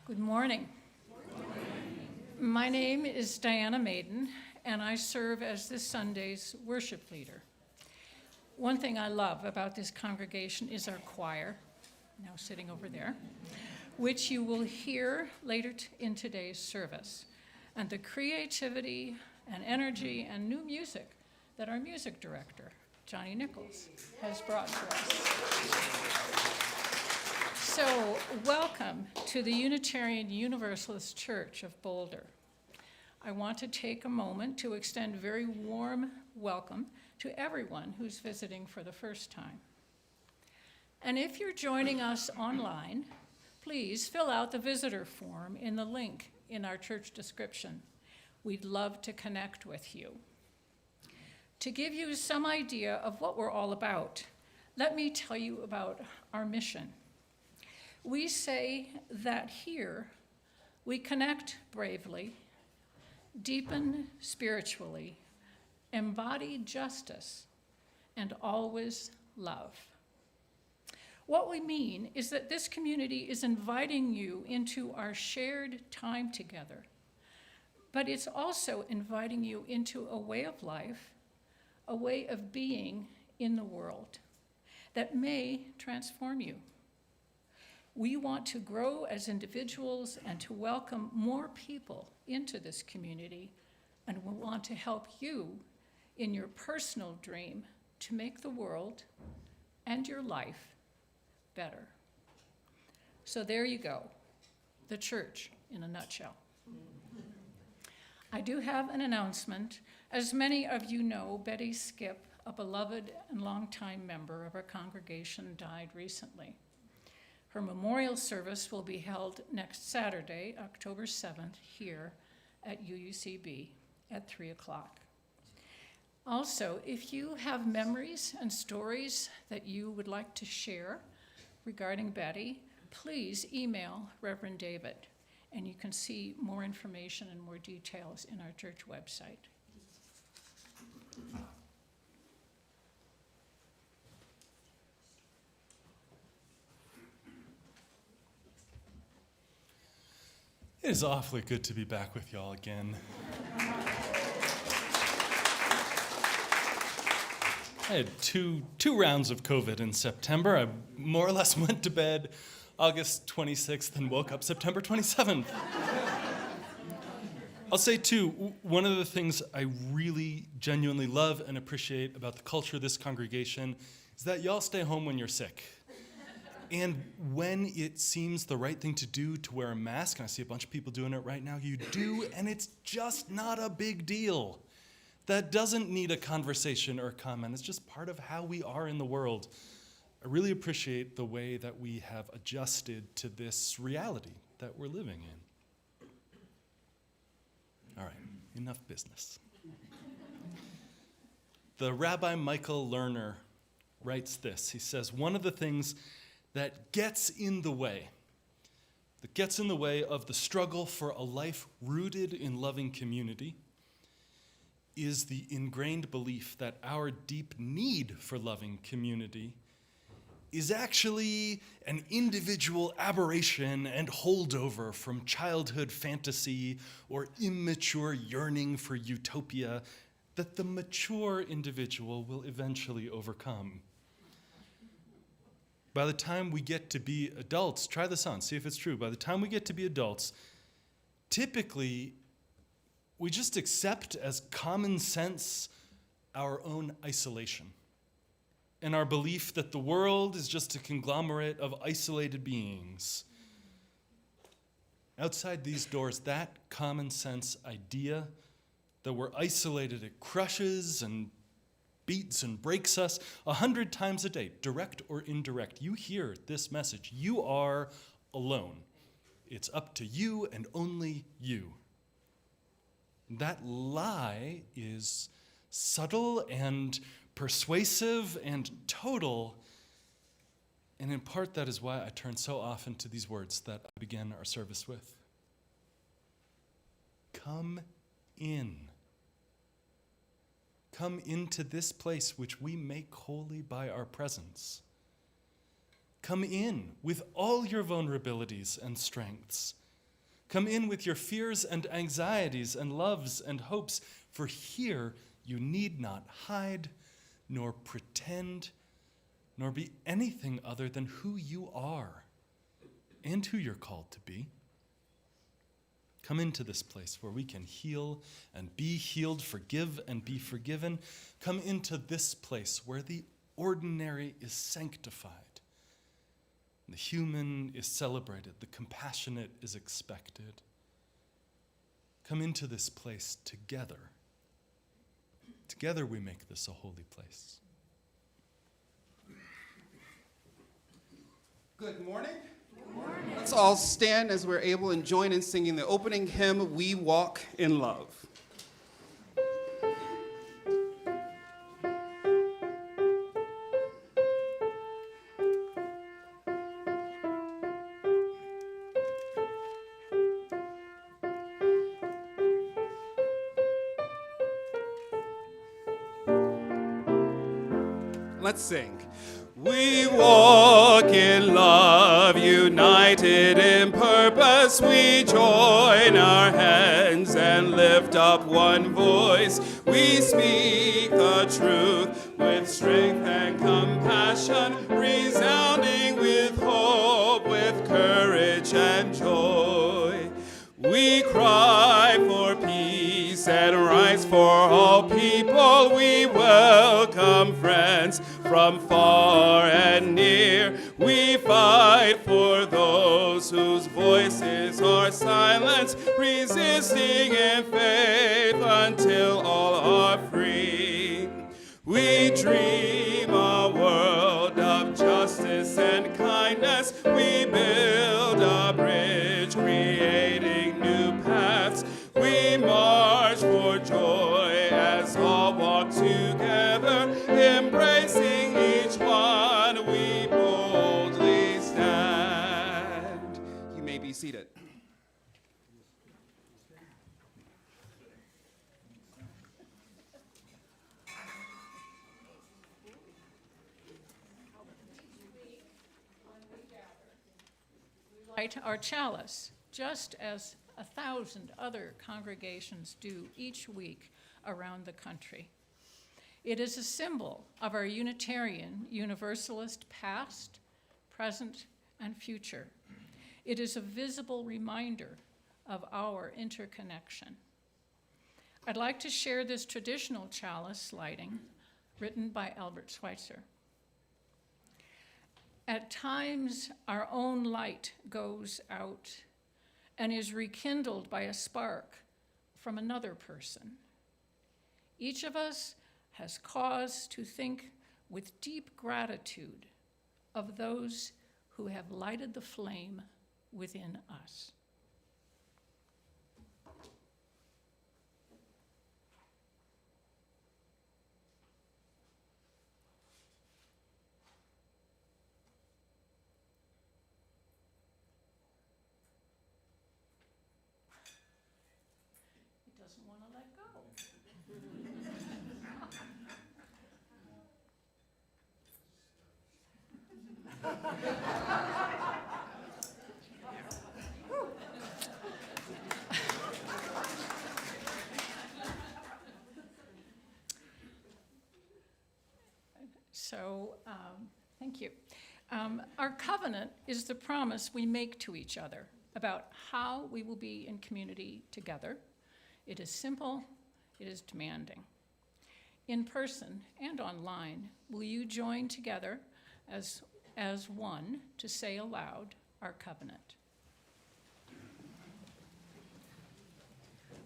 Good morning. My name is Diana Maiden, and I serve as this Sunday's worship leader. One thing I love about this congregation is our choir, now sitting over there, which you will hear later in today's service, and the creativity and energy and new music that our music director, Johnny Nichols, has brought to us. So, welcome to the Unitarian Universalist Church of Boulder. I want to take a moment to extend a very warm welcome to everyone who's visiting for the first time. And if you're joining us online, please fill out the visitor form in the link in our church description. We'd love to connect with you. To give you some idea of what we're all about, let me tell you about our mission. We say that here we connect bravely, deepen spiritually, embody justice, and always love. What we mean is that this community is inviting you into our shared time together, but it's also inviting you into a way of life, a way of being in the world that may transform you. We want to grow as individuals and to welcome more people into this community, and we want to help you in your personal dream to make the world and your life better. So there you go, the church in a nutshell. I do have an announcement. As many of you know, Betty Skip, a beloved and longtime member of our congregation, died recently. Her memorial service will be held next Saturday, October 7th, here at UUCB at 3 o'clock. Also, if you have memories and stories that you would like to share regarding Betty, please email Reverend David, and you can see more information and more details in our church website. It is awfully good to be back with y'all again. I had two rounds of COVID in September. I more or less went to bed August 26th and woke up September 27th. I'll say too, one of the things I really genuinely love and appreciate about the culture of this congregation is that y'all stay home when you're sick. And when it seems the right thing to do to wear a mask, and I see a bunch of people doing it right now, you do, and it's just not a big deal. That doesn't need a conversation or a comment. It's just part of how we are in the world. I really appreciate the way that we have adjusted to this reality that we're living in. All right, enough business. The Rabbi Michael Lerner writes this. He says, one of the things that gets in the way of the struggle for a life rooted in loving community is the ingrained belief that our deep need for loving community is actually an individual aberration and holdover from childhood fantasy or immature yearning for utopia that the mature individual will eventually overcome. By the time we get to be adults, try this on, see if it's true. By the time we get to be adults, typically we just accept as common sense our own isolation and our belief that the world is just a conglomerate of isolated beings. Outside these doors, that common sense idea that we're isolated, it crushes and beats and breaks us 100 times a day, direct or indirect. You hear this message. You are alone. It's up to you and only you. That lie is subtle and persuasive and total, and in part that is why I turn so often to these words that I began our service with. Come in. Come into this place which we make holy by our presence. Come in with all your vulnerabilities and strengths. Come in with your fears and anxieties and loves and hopes, for here you need not hide, nor pretend, nor be anything other than who you are and who you're called to be. Come into this place where we can heal and be healed, forgive and be forgiven. Come into this place where the ordinary is sanctified. The human is celebrated, the compassionate is expected. Come into this place together. Together we make this a holy place. Good morning. Good morning. Let's all stand as we're able and join in singing the opening hymn, We Walk in Love. Let's sing. We walk in love, united in purpose. We join our hands and lift up one voice. We speak the truth with strength and compassion, resounding with hope, with courage and joy. We cry for peace and rights for all people. We welcome friends from far and near. We fight for those whose voices are silenced, resisting in faith until all are free. We dream a world of justice and kindness. We build a bridge, creating new paths. We march for joy as all walk together, embracing each one. We boldly stand. You may be seated. Light our chalice, just as 1,000 other congregations do each week around the country. It is a symbol of our Unitarian Universalist past, present, and future. It is a visible reminder of our interconnection. I'd like to share this traditional chalice lighting written by Albert Schweitzer. At times, our own light goes out and is rekindled by a spark from another person. Each of us has cause to think with deep gratitude of those who have lighted the flame within us. Doesn't want to let go. So, thank you. Our covenant is the promise we make to each other about how we will be in community together. It is simple, it is demanding. In person and online, will you join together as one to say aloud our covenant?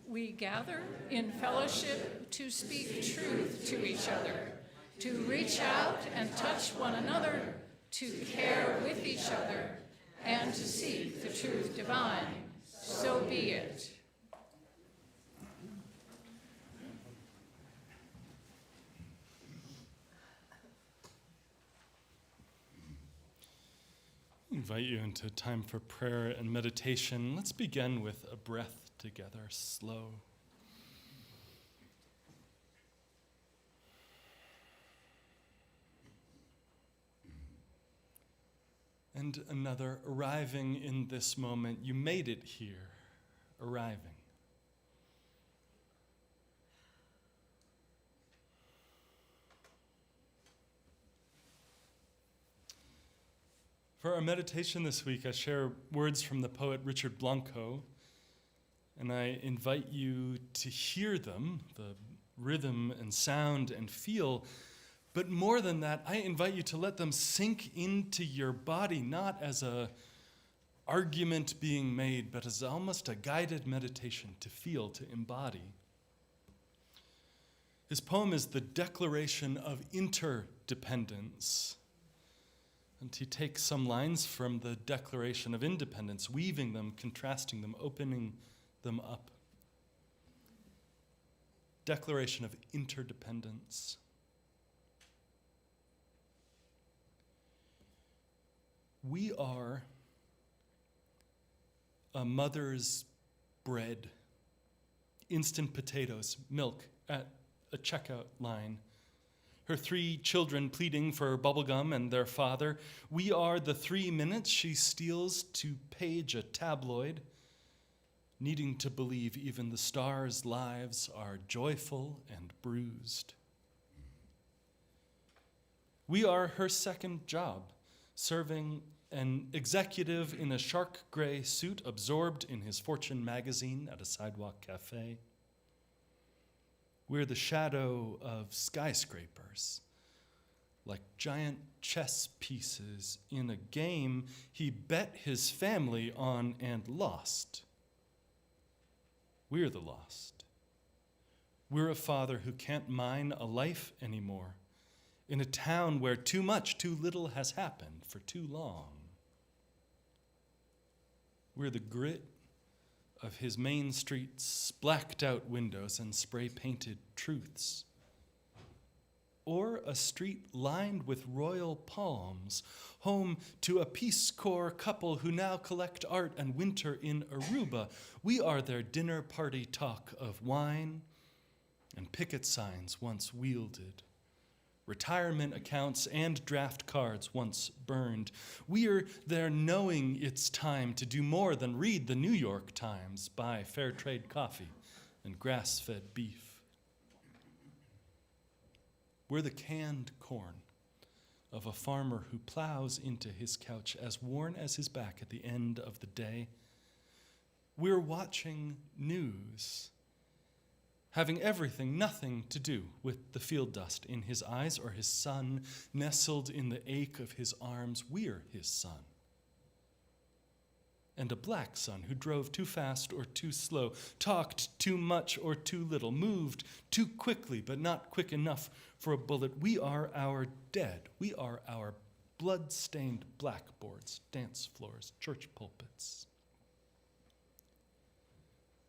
We gather in fellowship to speak truth to each other, to reach out and touch one another, to care with each other, and to seek the truth divine. So be it. I invite you into time for prayer and meditation. Let's begin with a breath together, slow. And another, arriving in this moment. You made it here. arriving. For our meditation this week, I share words from the poet Richard Blanco, and I invite you to hear them, the rhythm and sound and feel. But more than that, I invite you to let them sink into your body, not as an argument being made, but as almost a guided meditation to feel, to embody. His poem is the Declaration of Interdependence. And he takes some lines from the Declaration of Independence, weaving them, contrasting them, opening them up. Declaration of Interdependence. We are a mother's bread, instant potatoes, milk at a checkout line. Her 3 children pleading for bubblegum and their father. We are the 3 minutes she steals to page a tabloid, needing to believe even the stars' lives are joyful and bruised. We are her second job, serving an executive in a shark gray suit absorbed in his Fortune magazine at a sidewalk cafe. We're the shadow of skyscrapers, like giant chess pieces in a game he bet his family on and lost. We're the lost. We're a father who can't mine a life anymore in a town where too much, too little has happened for too long. We're the grit of his main street's blacked out windows and spray-painted truths. Or a street lined with royal palms, home to a Peace Corps couple who now collect art and winter in Aruba. We are their dinner party talk of wine and picket signs once wielded, retirement accounts and draft cards once burned. We're there knowing it's time to do more than read the New York Times, buy fair trade coffee and grass-fed beef. We're the canned corn of a farmer who plows into his couch as worn as his back at the end of the day. We're watching news, having everything, nothing to do with the field dust in his eyes or his son nestled in the ache of his arms. We're his son. And a black son who drove too fast or too slow, talked too much or too little, moved too quickly but not quick enough for a bullet. We are our dead. We are our blood-stained blackboards, dance floors, church pulpits.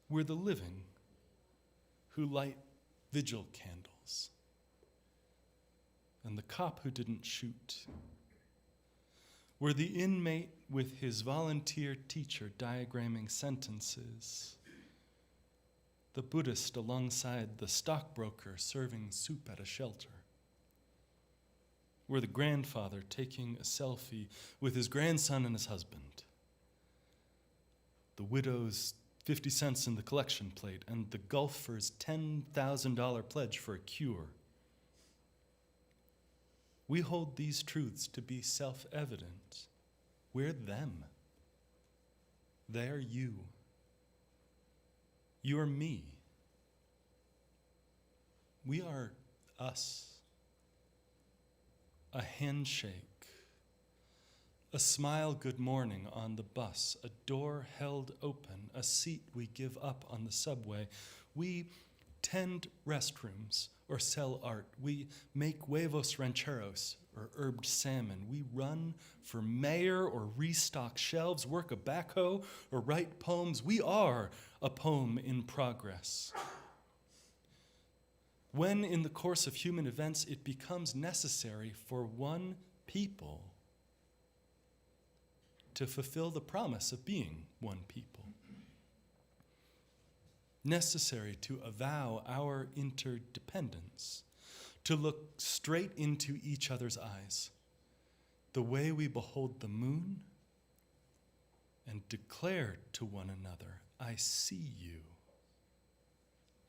We're the living who light vigil candles, and the cop who didn't shoot. We're the inmate with his volunteer teacher diagramming sentences, the Buddhist alongside the stockbroker serving soup at a shelter. We're the grandfather taking a selfie with his grandson and his husband, the widow's 50 cents in the collection plate, and the golfer's $10,000 pledge for a cure. We hold these truths to be self-evident. We're them. They're you. You're me. We are us. A handshake, a smile good morning on the bus, a door held open, a seat we give up on the subway. We tend restrooms or sell art. We make huevos rancheros or herbed salmon. We run for mayor or restock shelves, work a backhoe or write poems. We are a poem in progress. When in the course of human events it becomes necessary for one people to fulfill the promise of being one people, necessary to avow our interdependence, to look straight into each other's eyes, the way we behold the moon, and declare to one another I see you.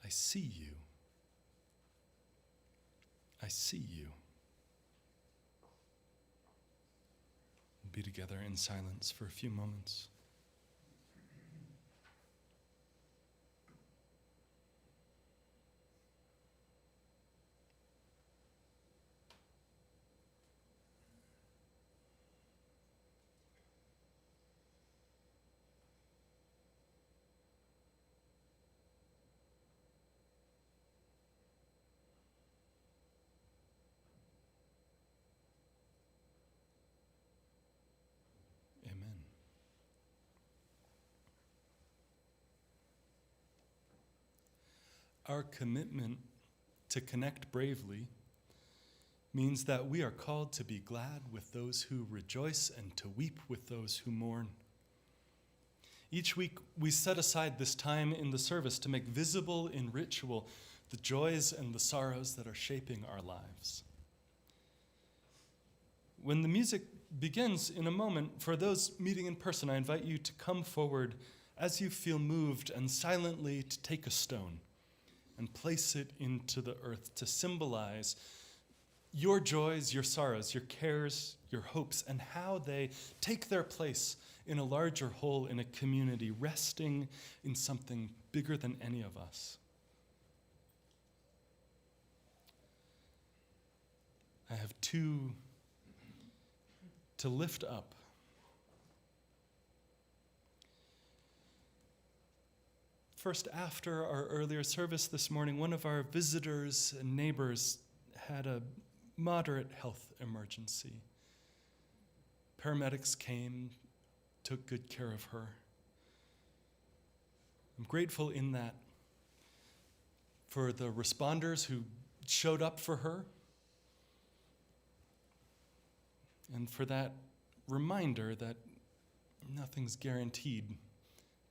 I see you. I see you. We'll be together in silence for a few moments. Amen. Our commitment to connect bravely means that we are called to be glad with those who rejoice and to weep with those who mourn. Each week, we set aside this time in the service to make visible in ritual the joys and the sorrows that are shaping our lives. When the music begins in a moment, for those meeting in person, I invite you to come forward as you feel moved and silently to take a stone and place it into the earth to symbolize your joys, your sorrows, your cares, your hopes, and how they take their place in a larger whole in a community, resting in something bigger than any of us. I have two to lift up. First, after our earlier service this morning, one of our visitors and neighbors had a moderate health emergency. Paramedics came, took good care of her. I'm grateful in that for the responders who showed up for her, and for that reminder that nothing's guaranteed,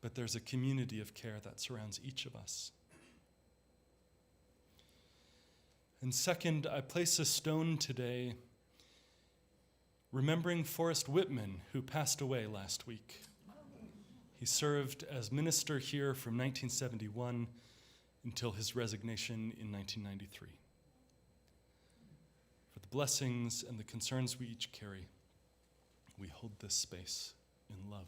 but there's a community of care that surrounds each of us. And second, I place a stone today remembering Forrest Whitman, who passed away last week. He served as minister here from 1971 until his resignation in 1993. For the blessings and the concerns we each carry, we hold this space in love.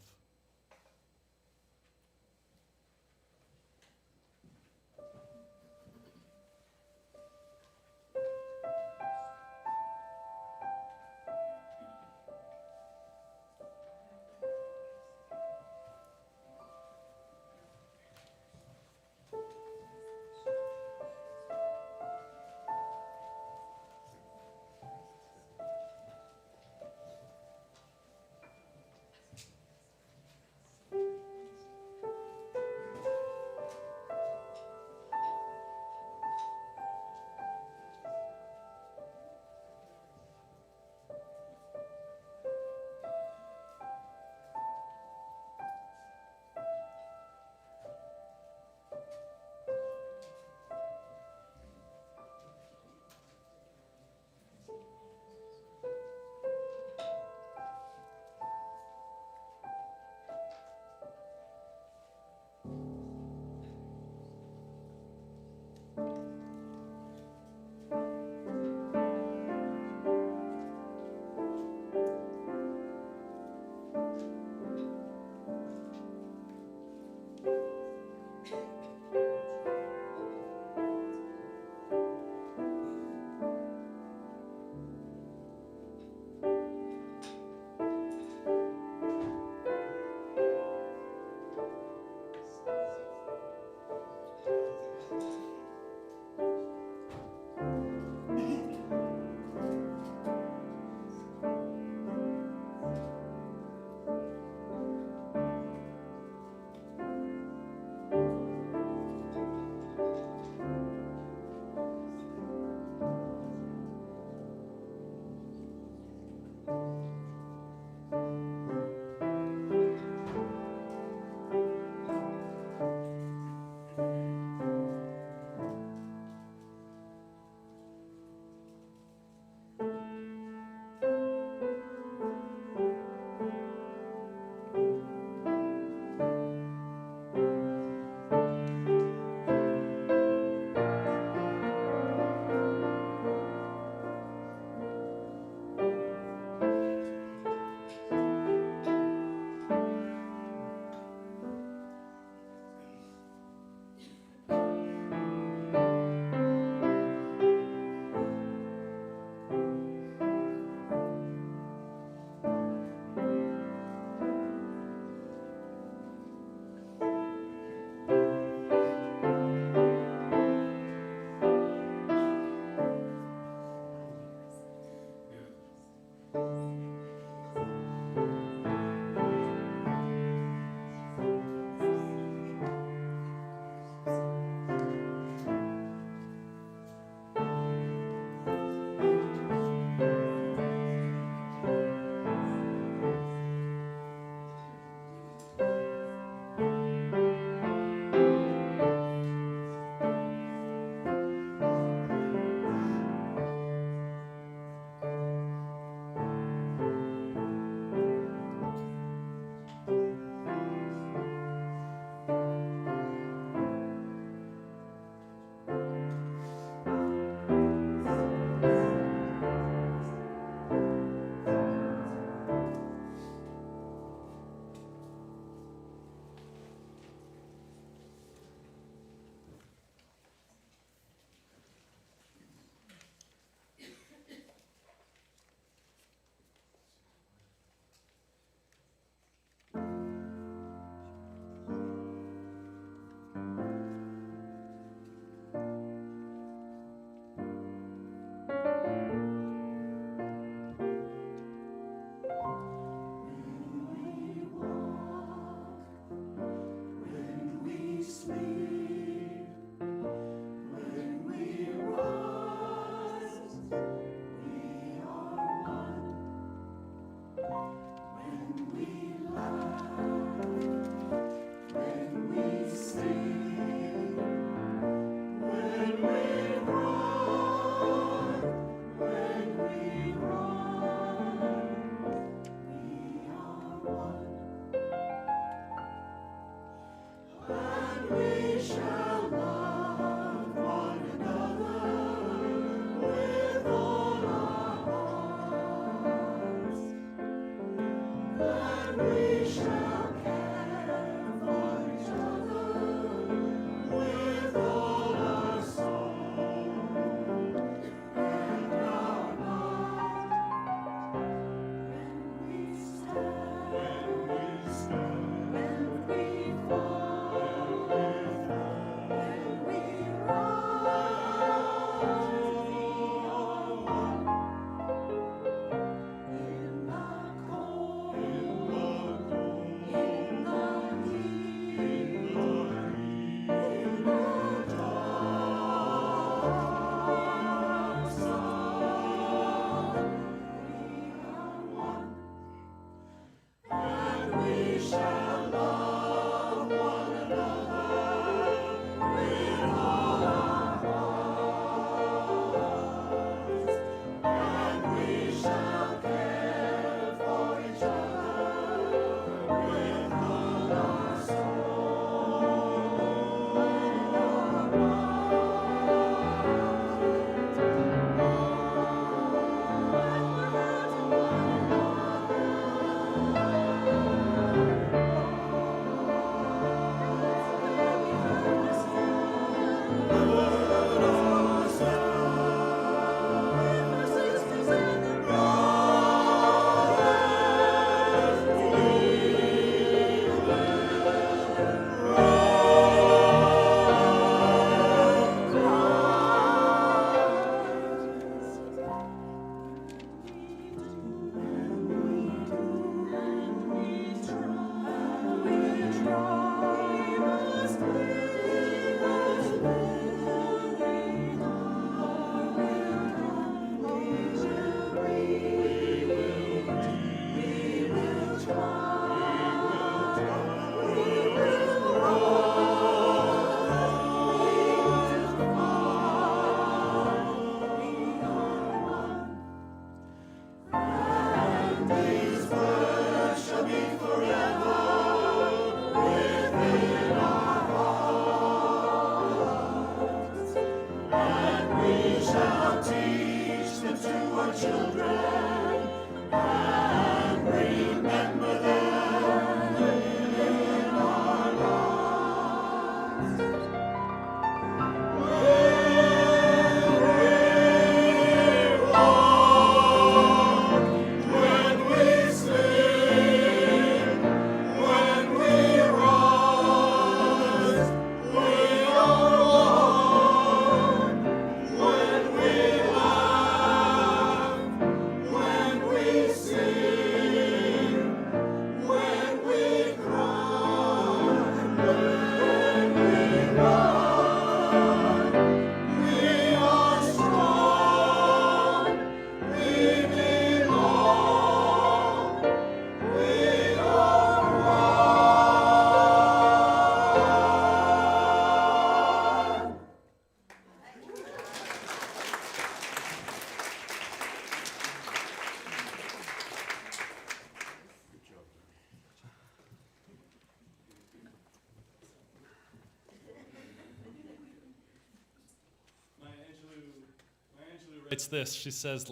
Writes this. She says,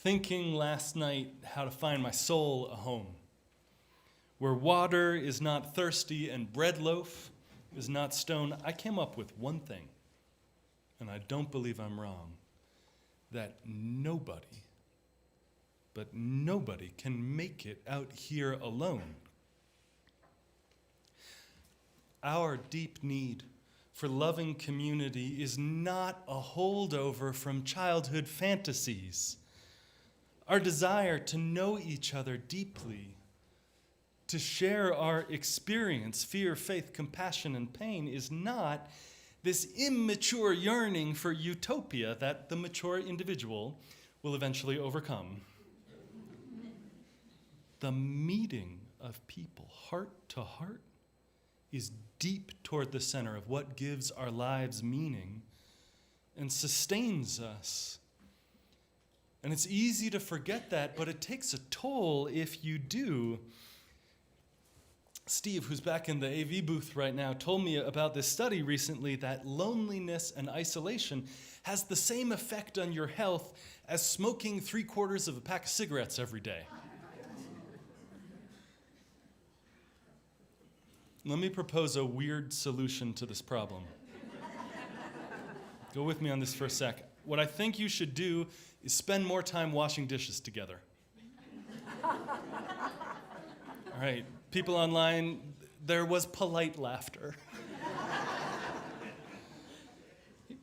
thinking last night how to find my soul a home, where water is not thirsty and bread loaf is not stone. I came up with one thing, and I don't believe I'm wrong, that nobody, but nobody can make it out here alone. Our deep need for loving community is not a holdover from childhood fantasies. Our desire to know each other deeply, to share our experience, fear, faith, compassion, and pain, is not this immature yearning for utopia that the mature individual will eventually overcome. The meeting of people, heart to heart, is deep toward the center of what gives our lives meaning and sustains us. And it's easy to forget that, but it takes a toll if you do. Steve, who's back in the AV booth right now, told me about this study recently that loneliness and isolation has the same effect on your health as smoking 3/4 of a pack of cigarettes every day. Let me propose a weird solution to this problem. Go with me on this for a sec. What I think you should do is spend more time washing dishes together. All right, people online, there was polite laughter.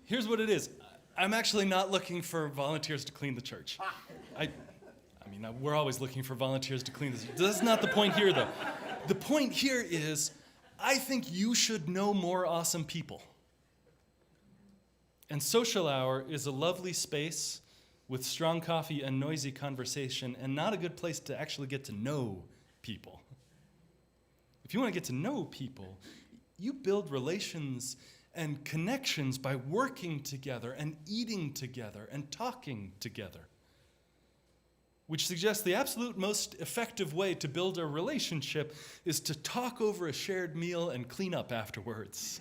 Here's what it is. I'm actually not looking for volunteers to clean the church. We're always looking for volunteers to clean this. That's not the point here, though. The point here is, I think you should know more awesome people. And Social Hour is a lovely space with strong coffee and noisy conversation, and not a good place to actually get to know people. If you want to get to know people, you build relations and connections by working together and eating together and talking together, which suggests the absolute most effective way to build a relationship is to talk over a shared meal and clean up afterwards.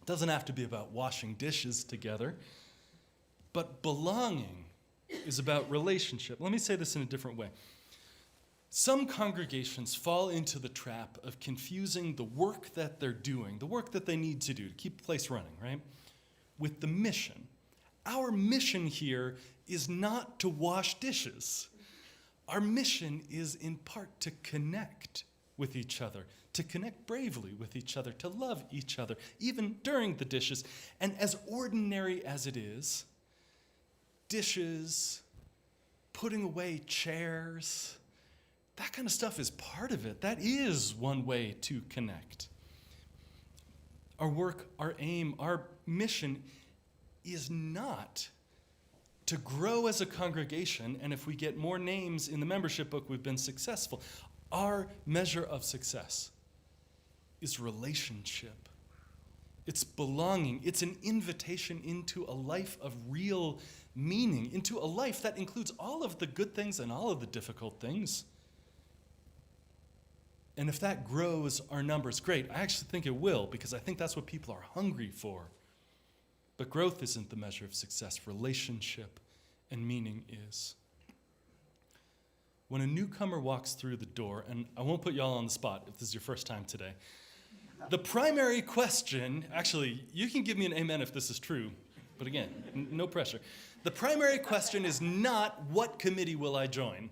It doesn't have to be about washing dishes together, but belonging is about relationship. Let me say this in a different way. Some congregations fall into the trap of confusing the work that they're doing, the work that they need to do to keep the place running, right, with the mission. Our mission here is not to wash dishes. Our mission is in part to connect with each other, to connect bravely with each other, to love each other, even during the dishes. And as ordinary as it is, dishes, putting away chairs, that kind of stuff is part of it. That is one way to connect. Our work, our aim, our mission is not to grow as a congregation, and if we get more names in the membership book, we've been successful. Our measure of success is relationship. It's belonging. It's an invitation into a life of real meaning, into a life that includes all of the good things and all of the difficult things. And if that grows our numbers, great. I actually think it will, because I think that's what people are hungry for. But growth isn't the measure of success. Relationship and meaning is. When a newcomer walks through the door, and I won't put y'all on the spot if this is your first time today, the primary question, actually, you can give me an amen if this is true, but again, no pressure. The primary question is not, what committee will I join?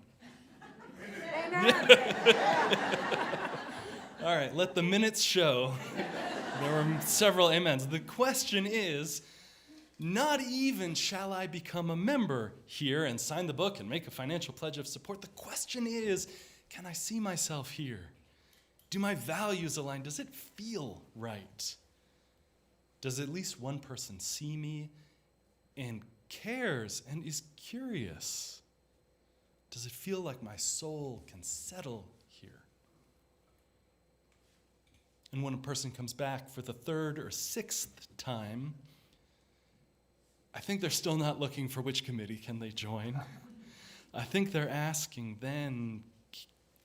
All right, let the minutes show. There were several amens. The question is, not even shall I become a member here and sign the book and make a financial pledge of support. The question is, can I see myself here? Do my values align? Does it feel right? Does at least one person see me and cares and is curious? Does it feel like my soul can settle here? And when a person comes back for the third or sixth time, I think they're still not looking for which committee can they join. I think they're asking then,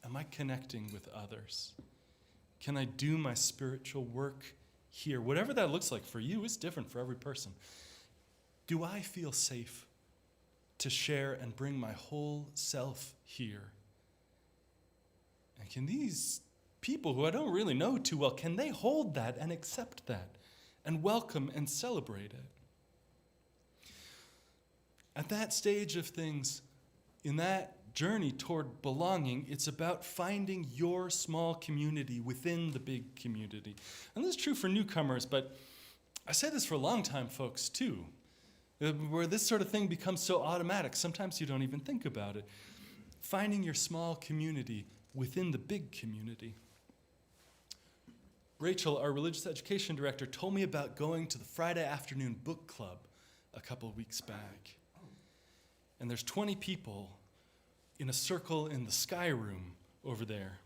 am I connecting with others? Can I do my spiritual work here? Whatever that looks like for you is different for every person. Do I feel safe to share and bring my whole self here? And can these people who I don't really know too well, can they hold that and accept that and welcome and celebrate it? At that stage of things, in that journey toward belonging, it's about finding your small community within the big community. And this is true for newcomers, but I say this for long-time folks too, where this sort of thing becomes so automatic, sometimes you don't even think about it. Finding your small community within the big community. Rachel, our religious education director, told me about going to the Friday afternoon book club a couple weeks back. And there's 20 people in a circle in the sky room over there.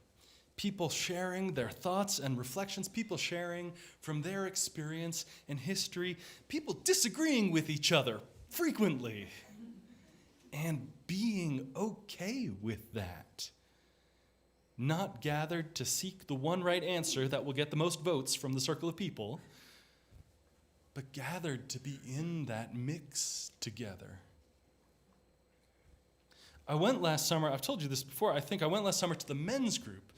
People sharing their thoughts and reflections, people sharing from their experience and history, people disagreeing with each other frequently, and being okay with that. Not gathered to seek the one right answer that will get the most votes from the circle of people, but gathered to be in that mix together. I went last summer, I've told you this before, I think I went last summer to the men's group.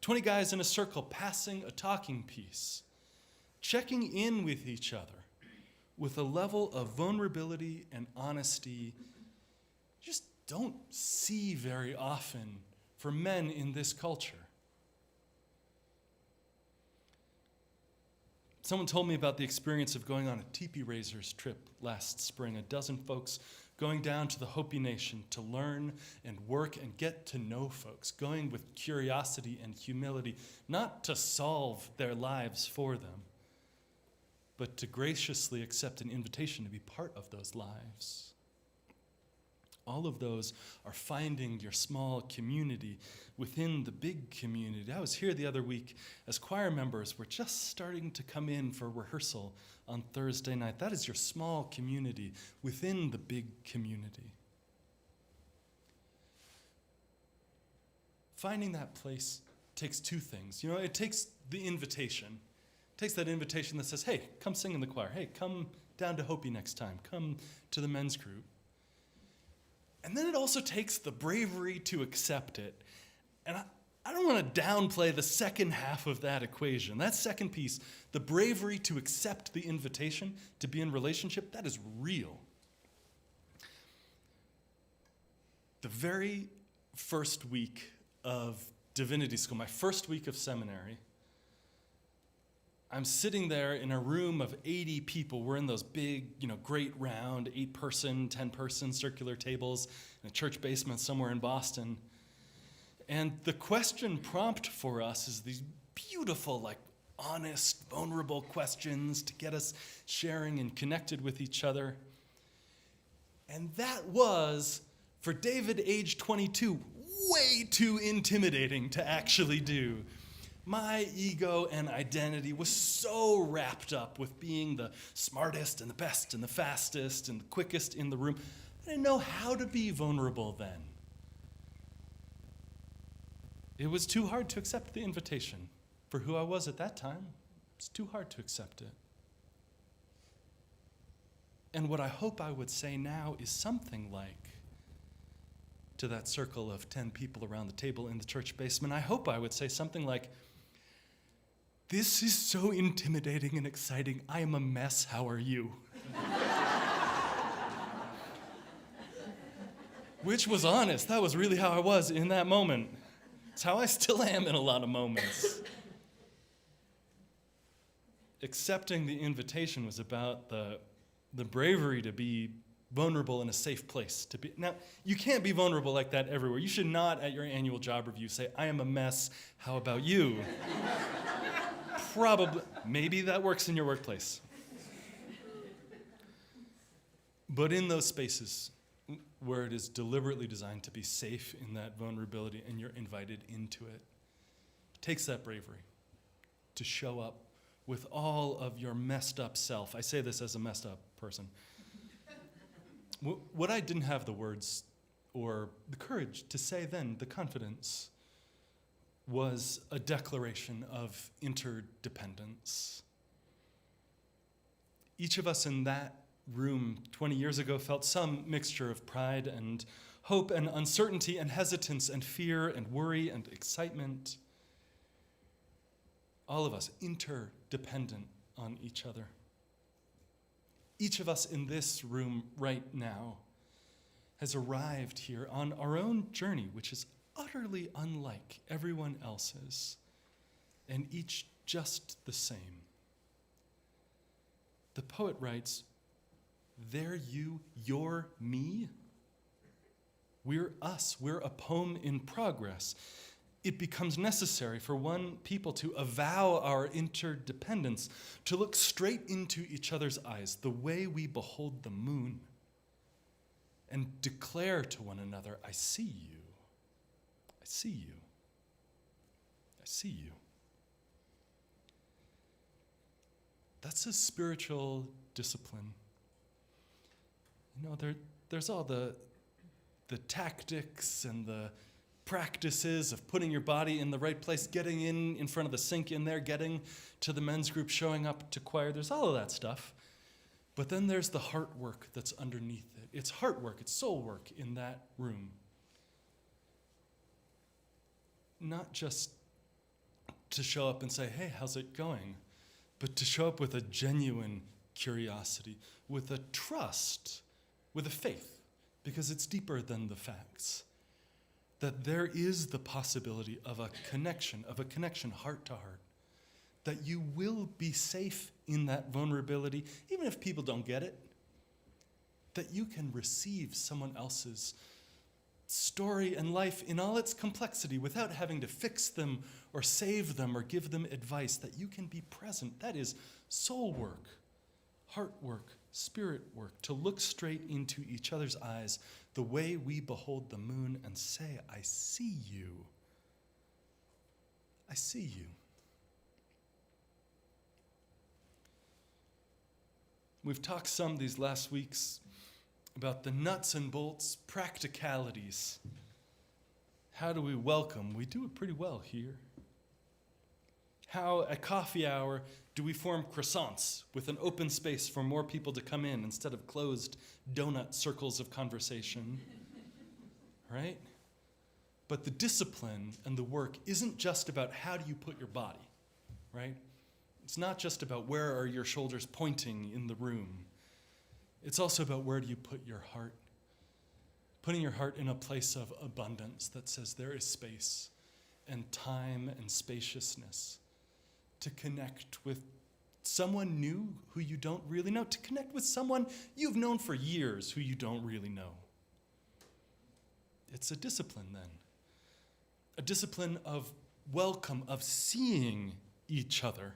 20 guys in a circle passing a talking piece, checking in with each other with a level of vulnerability and honesty you just don't see very often for men in this culture. Someone told me about the experience of going on a teepee raisers trip last spring, a dozen folks going down to the Hopi Nation to learn and work and get to know folks, going with curiosity and humility, not to solve their lives for them, but to graciously accept an invitation to be part of those lives. All of those are finding your small community within the big community. I was here the other week as choir members were just starting to come in for rehearsal on Thursday night. That is your small community within the big community. Finding that place takes two things. It takes the invitation. It takes that invitation that says, hey, come sing in the choir. Hey, come down to Hopi next time. Come to the men's group. And then it also takes the bravery to accept it. And I don't want to downplay the second half of that equation. That second piece, the bravery to accept the invitation to be in relationship, that is real. The very first week of divinity school, my first week of seminary, I'm sitting there in a room of 80 people. We're in those big, great round 8-person, 10-person circular tables in a church basement somewhere in Boston. And the question prompt for us is these beautiful, honest, vulnerable questions to get us sharing and connected with each other. And that was, for David, age 22, way too intimidating to actually do. My ego and identity was so wrapped up with being the smartest and the best and the fastest and the quickest in the room. I didn't know how to be vulnerable then. It was too hard to accept the invitation. For who I was at that time, it's too hard to accept it. And what I hope I would say now is something like, to that circle of 10 people around the table in the church basement, I hope I would say something like, "This is so intimidating and exciting. I am a mess. How are you?" Which was honest. That was really how I was in that moment. It's how I still am in a lot of moments. Accepting the invitation was about the bravery to be vulnerable in a safe place. Now, you can't be vulnerable like that everywhere. You should not, at your annual job review, say, "I am a mess. How about you?" Probably, maybe that works in your workplace. But in those spaces where it is deliberately designed to be safe in that vulnerability and you're invited into it, it takes that bravery to show up with all of your messed up self. I say this as a messed up person. What I didn't have the words or the courage to say then, the confidence, was a declaration of interdependence. Each of us in that room 20 years ago felt some mixture of pride and hope and uncertainty and hesitance and fear and worry and excitement. All of us interdependent on each other. Each of us in this room right now has arrived here on our own journey, which is utterly unlike everyone else's, and each just the same. The poet writes, "There you, you're me. We're us. We're a poem in progress." It becomes necessary for one people to avow our interdependence, to look straight into each other's eyes, the way we behold the moon, and declare to one another, "I see you. I see you. I see you." That's a spiritual discipline. You know, there's all the tactics and the practices of putting your body in the right place, getting in front of the sink in there, getting to the men's group, showing up to choir. There's all of that stuff. But then there's the heart work that's underneath it. It's heart work, it's soul work in that room. Not just to show up and say, "Hey, how's it going?" But to show up with a genuine curiosity, with a trust, with a faith, because it's deeper than the facts. That there is the possibility of a connection heart to heart. That you will be safe in that vulnerability, even if people don't get it. That you can receive someone else's story and life in all its complexity without having to fix them or save them or give them advice. That you can be present. That is soul work, heart work, spirit work, to look straight into each other's eyes the way we behold the moon and say, "I see you. I see you." We've talked some these last weeks about the nuts and bolts, practicalities. How do we welcome? We do it pretty well here. How at coffee hour do we form croissants with an open space for more people to come in instead of closed donut circles of conversation, right? But the discipline and the work isn't just about how do you put your body, right? It's not just about where are your shoulders pointing in the room. It's also about where do you put your heart. Putting your heart in a place of abundance that says there is space and time and spaciousness to connect with someone new who you don't really know, to connect with someone you've known for years who you don't really know. It's a discipline then. A discipline of welcome, of seeing each other.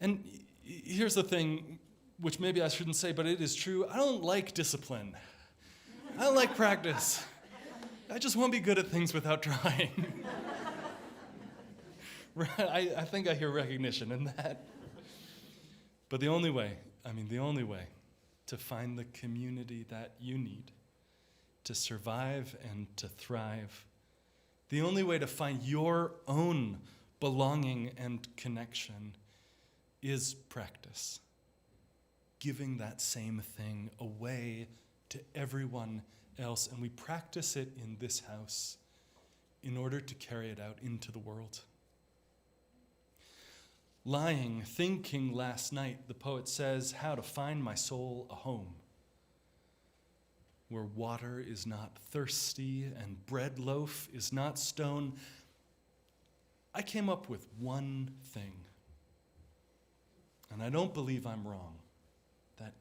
And here's the thing, which maybe I shouldn't say, but it is true. I don't like discipline. I don't like practice. I just won't be good at things without trying. I think I hear recognition in that. But the only way to find the community that you need to survive and to thrive, the only way to find your own belonging and connection is practice. giving that same thing away to everyone else, and we practice it in this house in order to carry it out into the world. Lying, thinking last night, the poet says, how to find my soul a home where water is not thirsty and bread loaf is not stone. I came up with one thing, and I don't believe I'm wrong, that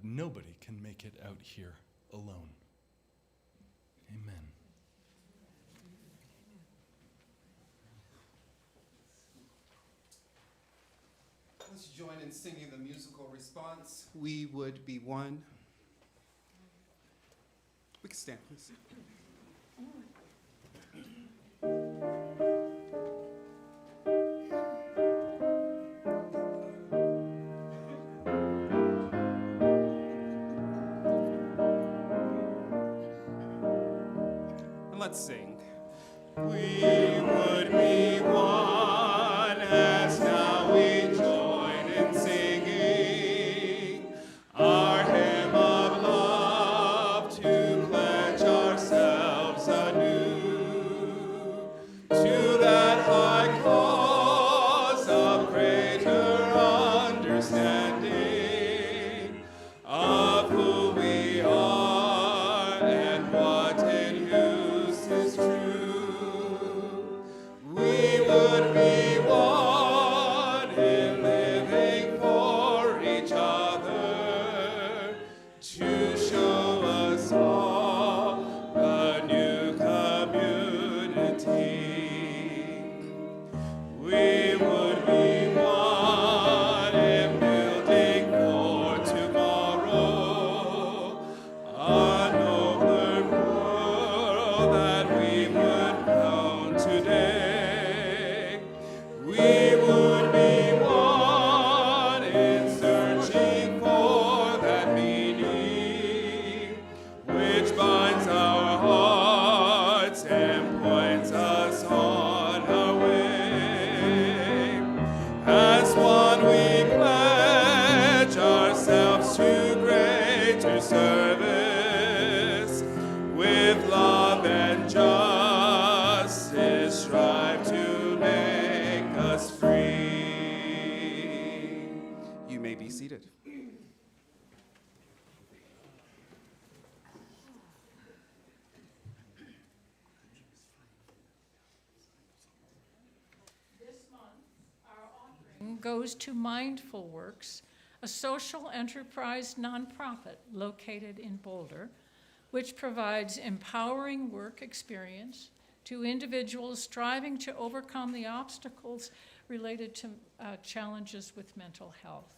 nobody can make it out here alone. Amen. Let's join in singing the musical response, We Would Be One. We can stand, please. And let's sing. We would be one as now we join in singing our hymn of love to pledge ourselves anew to that high cause of greater understanding of who we are and what in use is true. We would be one in living for each other to show us all a new community. We would be one in building for tomorrow, a nobler world that we would know today. We would be one in searching for that meaning which binds our hearts and points us on our way. As one we pledge ourselves to greater service, with love and justice strive to make us free. You may be seated. This month, our offering goes to Mindful Works, a social enterprise nonprofit located in Boulder, which provides empowering work experience to individuals striving to overcome the obstacles related to challenges with mental health.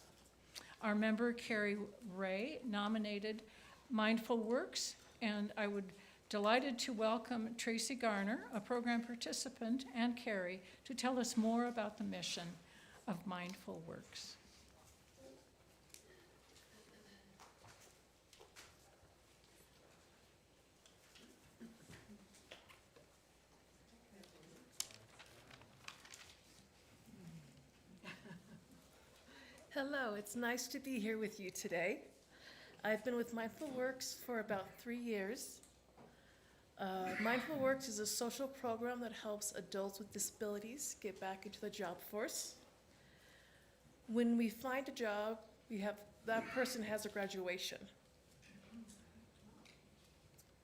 Our member, Carrie Ray, nominated Mindful Works, and I would delighted to welcome Tracy Garner, a program participant, and Carrie to tell us more about the mission of Mindful Works. Hello, it's nice to be here with you today. I've been with Mindful Works for about 3 years. Mindful Works is a social program that helps adults with disabilities get back into the job force. When we find a job, that person has a graduation.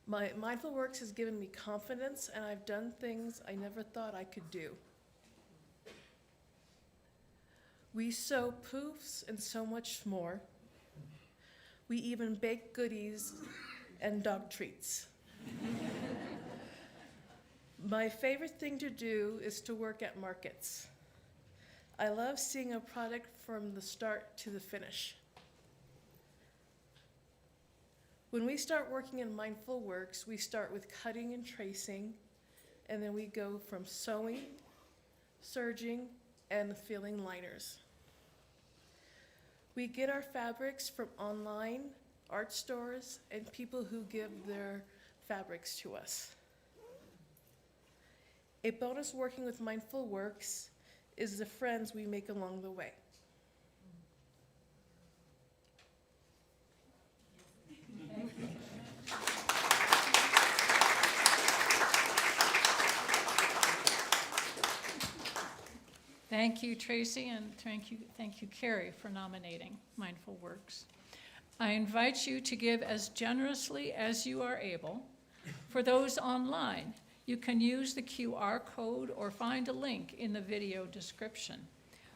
Mindful Works has given me confidence, and I've done things I never thought I could do. We sew poofs and so much more. We even bake goodies and dog treats. My favorite thing to do is to work at markets. I love seeing a product from the start to the finish. When we start working in Mindful Works, we start with cutting and tracing, and then we go from sewing, serging, and filling liners. We get our fabrics from online, art stores, and people who give their fabrics to us. A bonus working with Mindful Works is the friends we make along the way. Thank you, Tracy, and thank you, Carrie, for nominating Mindful Works. I invite you to give as generously as you are able. For those online, you can use the QR code or find a link in the video description.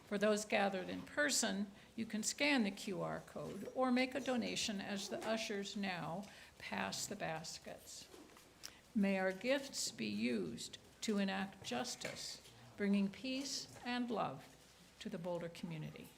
For those gathered in person, you can scan the QR code or make a donation as the ushers now pass the baskets. May our gifts be used to enact justice, bringing peace and love to the Boulder community.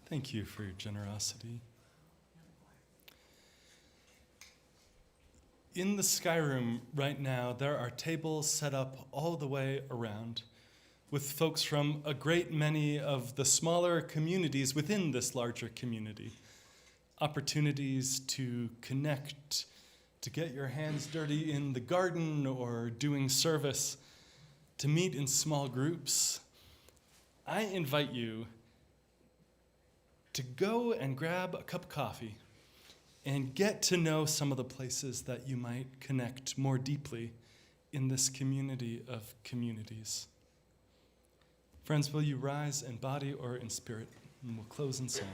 Thank you for your generosity. In the Sky Room right now, there are tables set up all the way around with folks from a great many of the smaller communities within this larger community. Opportunities to connect, to get your hands dirty in the garden or doing service, to meet in small groups. I invite you to go and grab a cup of coffee and get to know some of the places that you might connect more deeply in this community of communities. Friends, will you rise in body or in spirit? And we'll close in song.